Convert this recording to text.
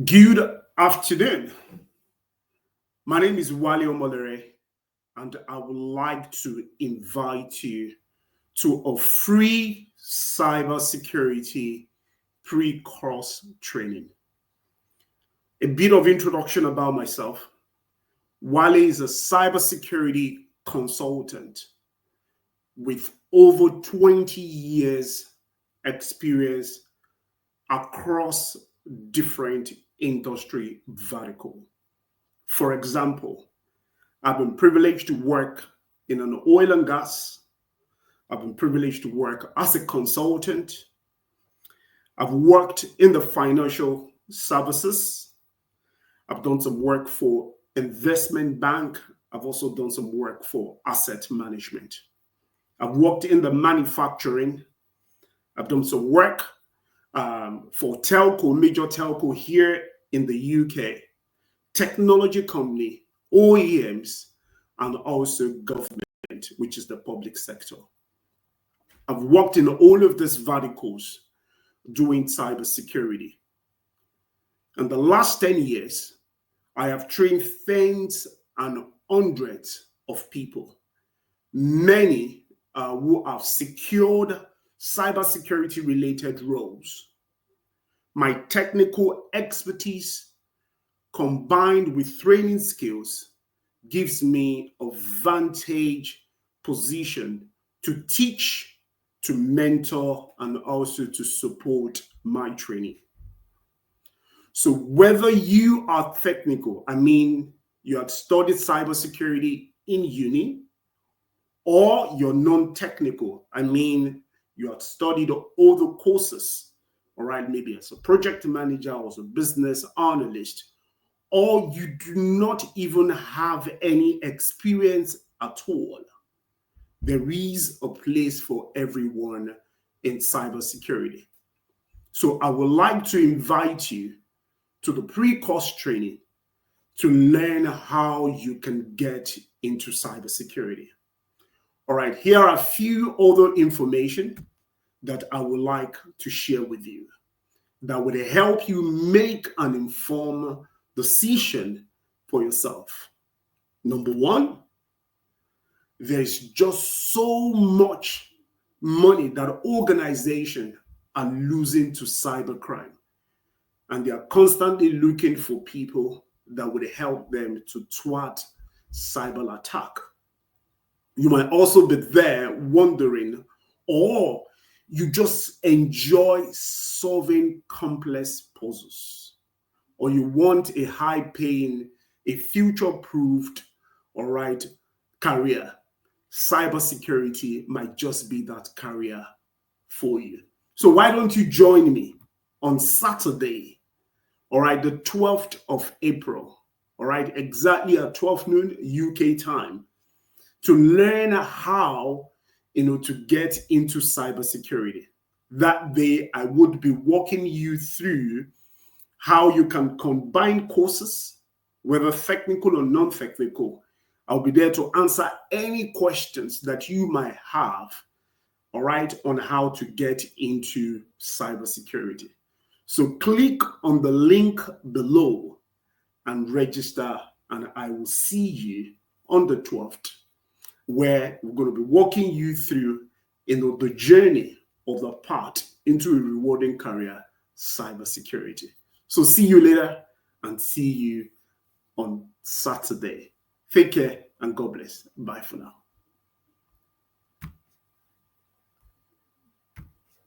Good afternoon. My name is Wale Omolere, and I would like to invite you to a free cybersecurity pre-course training. A bit of introduction about myself. Wale is a cybersecurity consultant with over 20 years experience across different industry vertical. For example, I've been privileged to work in an oil and gas. I've been privileged to work as a consultant. I've worked in the financial services. I've done some work for investment bank. I've also done some work for asset management. I've worked in the manufacturing. I've done some work for telco, major telco here in the UK, technology company, OEMs, and also government, which is the public sector. I've worked in all of these verticals doing cybersecurity. In the last 10 years, I have trained tens and hundreds of people, many who have secured cybersecurity related roles. My technical expertise combined with training skills gives me a vantage position to teach, to mentor, and also to support my training. So whether you are technical, you had studied cybersecurity in uni, or you're non-technical, you had studied all the courses, all right, maybe as a project manager or as a business analyst, or you do not even have any experience at all, there is a place for everyone in cybersecurity. So I would like to invite you to the pre-course training to learn how you can get into cybersecurity. All right, here are a few other information that I would like to share with you that would help you make an informed decision for yourself. Number one, there's just so much money that organizations are losing to cybercrime, and they are constantly looking for people that would help them to thwart cyber attack. You might also be there wondering, or you just enjoy solving complex puzzles, or you want a high-paying, a future-proofed, all right, career. Cybersecurity might just be that career for you. So why don't you join me on Saturday, all right, the 12th of April, all right, exactly at 12 noon UK time, to learn how, to get into cybersecurity. That day, I would be walking you through how you can combine courses, whether technical or non-technical. I'll be there to answer any questions that you might have, all right, on how to get into cybersecurity. So click on the link below and register, and I will see you on the 12th, where we're going to be walking you through, the journey of the path into a rewarding career, cybersecurity. So see you later and see you on Saturday. Take care and God bless. Bye for now.